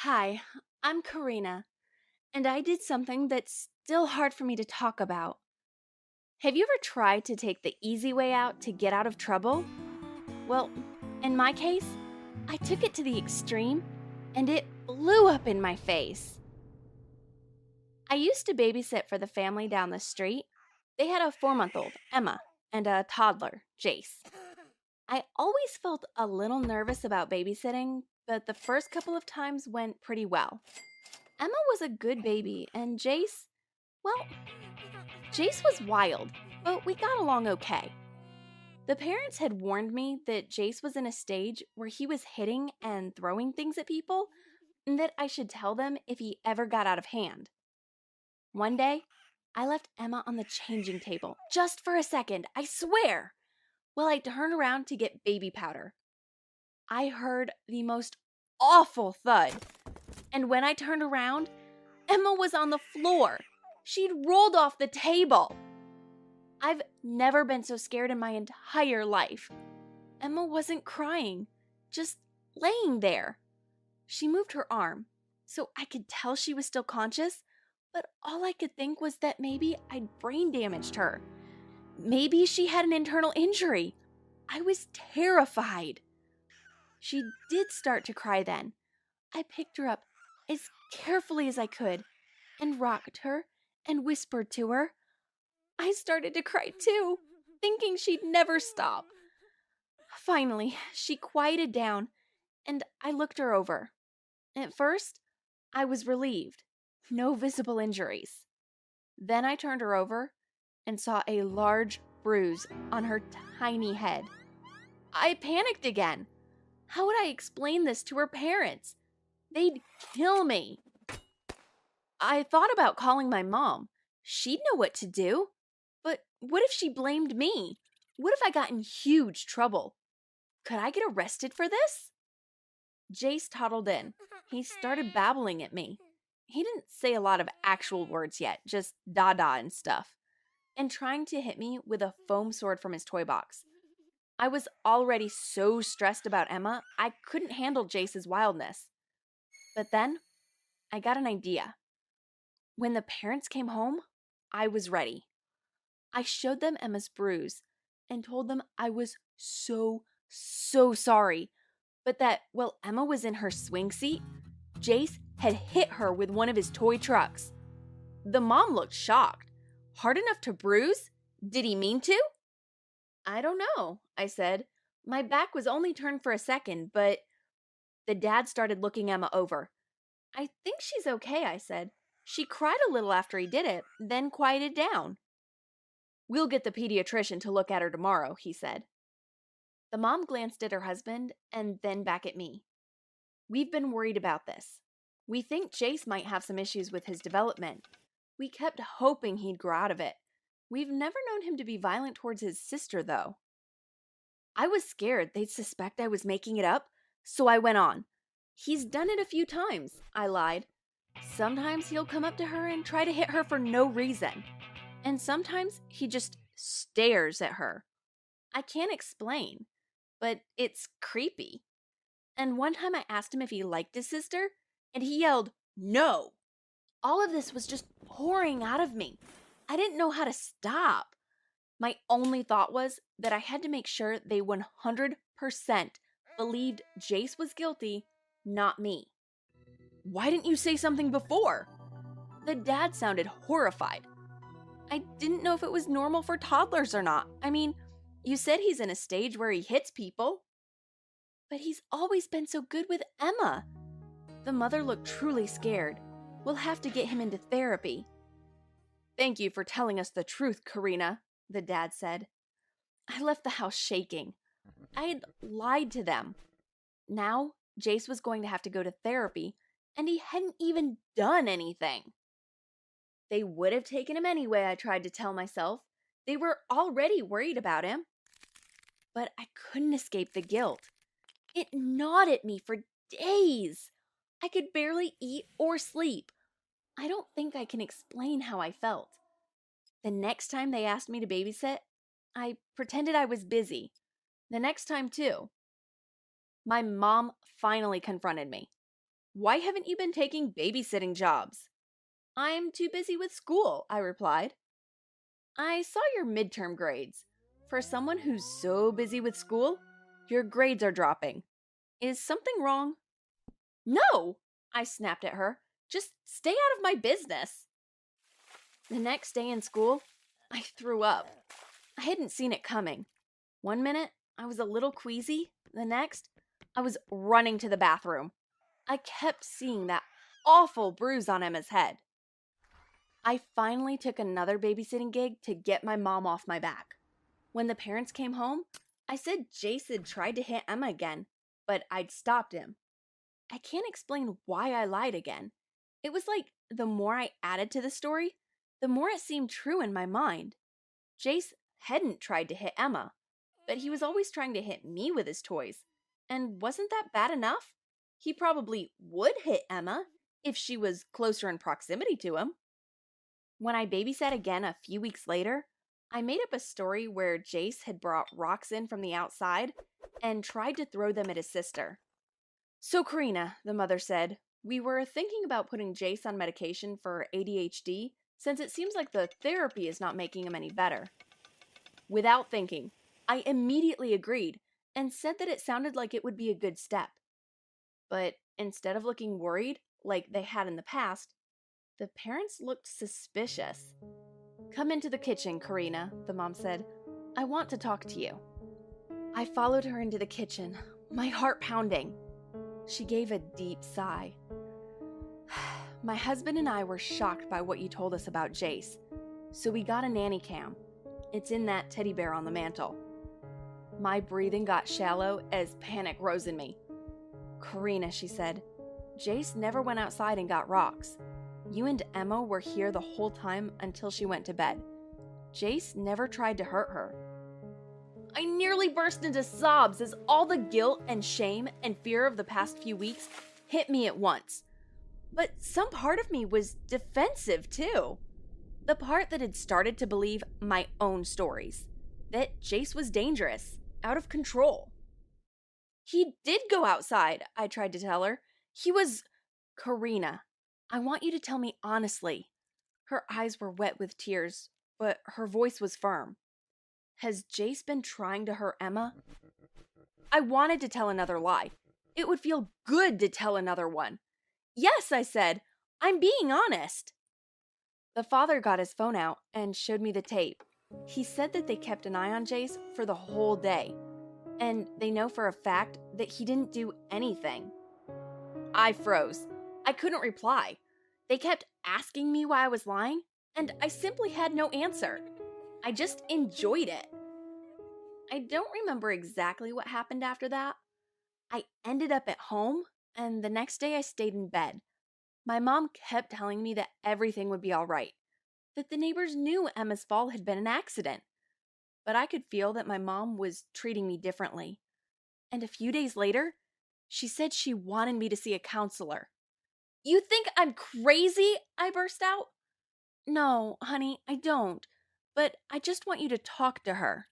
Hi, I'm Karina, and I did something that's still hard for me to talk about. Have you ever tried to take the easy way out to get out of trouble? Well, in my case, I took it to the extreme and it blew up in my face. I used to babysit for the family down the street. They had a 4-month old, Emma, and a toddler, Jace. I always felt a little nervous about babysitting, but the first couple of times went pretty well. Emma was a good baby, and well, Jace was wild, but we got along okay. The parents had warned me that Jace was in a stage where he was hitting and throwing things at people, and that I should tell them if he ever got out of hand. One day, I left Emma on the changing table, just for a second, I swear, while I turned around to get baby powder. I heard the most awful thud, and when I turned around, Emma was on the floor. She'd rolled off the table. I've never been so scared in my entire life. Emma wasn't crying, just laying there. She moved her arm, so I could tell she was still conscious, but all I could think was that maybe I'd brain damaged her. Maybe she had an internal injury. I was terrified. She did start to cry then. I picked her up as carefully as I could and rocked her and whispered to her. I started to cry too, thinking she'd never stop. Finally, she quieted down and I looked her over. At first, I was relieved. No visible injuries. Then I turned her over and saw a large bruise on her tiny head. I panicked again. How would I explain this to her parents? They'd kill me. I thought about calling my mom. She'd know what to do. But what if she blamed me? What if I got in huge trouble? Could I get arrested for this? Jace toddled in. He started babbling at me. He didn't say a lot of actual words yet, just dada and stuff, and trying to hit me with a foam sword from his toy box. I was already so stressed about Emma, I couldn't handle Jace's wildness. But then, I got an idea. When the parents came home, I was ready. I showed them Emma's bruise and told them I was so sorry, but that while Emma was in her swing seat, Jace had hit her with one of his toy trucks. The mom looked shocked. Hard enough to bruise? Did he mean to? I don't know, I said. My back was only turned for a second, but the dad started looking Emma over. I think she's okay, I said. She cried a little after he did it, then quieted down. We'll get the pediatrician to look at her tomorrow, he said. The mom glanced at her husband and then back at me. We've been worried about this. We think Jace might have some issues with his development. We kept hoping he'd grow out of it. We've never known him to be violent towards his sister, though. I was scared they'd suspect I was making it up, so I went on. He's done it a few times, I lied. Sometimes he'll come up to her and try to hit her for no reason. And sometimes he just stares at her. I can't explain, but it's creepy. And one time I asked him if he liked his sister, and he yelled, "No!" All of this was just pouring out of me. I didn't know how to stop. My only thought was that I had to make sure they 100% believed Jace was guilty, not me. Why didn't you say something before? The dad sounded horrified. I didn't know if it was normal for toddlers or not. I mean, you said he's in a stage where he hits people. But he's always been so good with Emma. The mother looked truly scared. We'll have to get him into therapy. Thank you for telling us the truth, Karina, the dad said. I left the house shaking. I had lied to them. Now, Jace was going to have to go to therapy, and he hadn't even done anything. They would have taken him anyway, I tried to tell myself. They were already worried about him. But I couldn't escape the guilt. It gnawed at me for days. I could barely eat or sleep. I don't think I can explain how I felt. The next time they asked me to babysit, I pretended I was busy. The next time, too. My mom finally confronted me. Why haven't you been taking babysitting jobs? I'm too busy with school, I replied. I saw your midterm grades. For someone who's so busy with school, your grades are dropping. Is something wrong? No, I snapped at her. Just stay out of my business. The next day in school, I threw up. I hadn't seen it coming. One minute, I was a little queasy. The next, I was running to the bathroom. I kept seeing that awful bruise on Emma's head. I finally took another babysitting gig to get my mom off my back. When the parents came home, I said Jace had tried to hit Emma again, but I'd stopped him. I can't explain why I lied again. It was like the more I added to the story, the more it seemed true in my mind. Jace hadn't tried to hit Emma, but he was always trying to hit me with his toys. And wasn't that bad enough? He probably would hit Emma if she was closer in proximity to him. When I babysat again a few weeks later, I made up a story where Jace had brought rocks in from the outside and tried to throw them at his sister. So, Karina, the mother said, we were thinking about putting Jace on medication for ADHD since it seems like the therapy is not making him any better. Without thinking, I immediately agreed and said that it sounded like it would be a good step. But instead of looking worried, like they had in the past, the parents looked suspicious. Come into the kitchen, Karina, the mom said. I want to talk to you. I followed her into the kitchen, my heart pounding. She gave a deep sigh. My husband and I were shocked by what you told us about Jace, so we got a nanny cam. It's in that teddy bear on the mantle. My breathing got shallow as panic rose in me. Karina, she said, Jace never went outside and got rocks. You and Emma were here the whole time until she went to bed. Jace never tried to hurt her. I nearly burst into sobs as all the guilt and shame and fear of the past few weeks hit me at once. But some part of me was defensive too. The part that had started to believe my own stories. That Jace was dangerous, out of control. He did go outside, I tried to tell her. He was... Karina, I want you to tell me honestly. Her eyes were wet with tears, but her voice was firm. Has Jace been trying to hurt Emma? I wanted to tell another lie. It would feel good to tell another one. Yes, I said. I'm being honest. The father got his phone out and showed me the tape. He said that they kept an eye on Jace for the whole day, and they know for a fact that he didn't do anything. I froze. I couldn't reply. They kept asking me why I was lying, and I simply had no answer. I just enjoyed it. I don't remember exactly what happened after that. I ended up at home, and the next day I stayed in bed. My mom kept telling me that everything would be all right, that the neighbors knew Emma's fall had been an accident. But I could feel that my mom was treating me differently. And a few days later, she said she wanted me to see a counselor. You think I'm crazy? I burst out. No, honey, I don't. But I just want you to talk to her.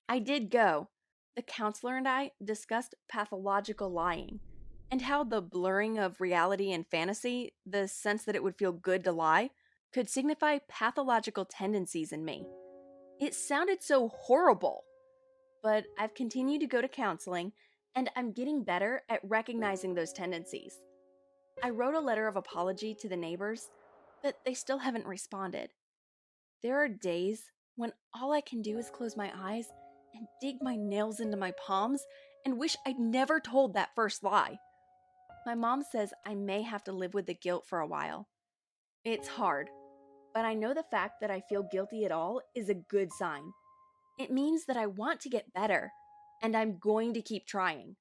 I did go. The counselor and I discussed pathological lying and how the blurring of reality and fantasy, the sense that it would feel good to lie, could signify pathological tendencies in me. It sounded so horrible. But I've continued to go to counseling, and I'm getting better at recognizing those tendencies. I wrote a letter of apology to the neighbors, but they still haven't responded. There are days when all I can do is close my eyes and dig my nails into my palms and wish I'd never told that first lie. My mom says I may have to live with the guilt for a while. It's hard, but I know the fact that I feel guilty at all is a good sign. It means that I want to get better, and I'm going to keep trying.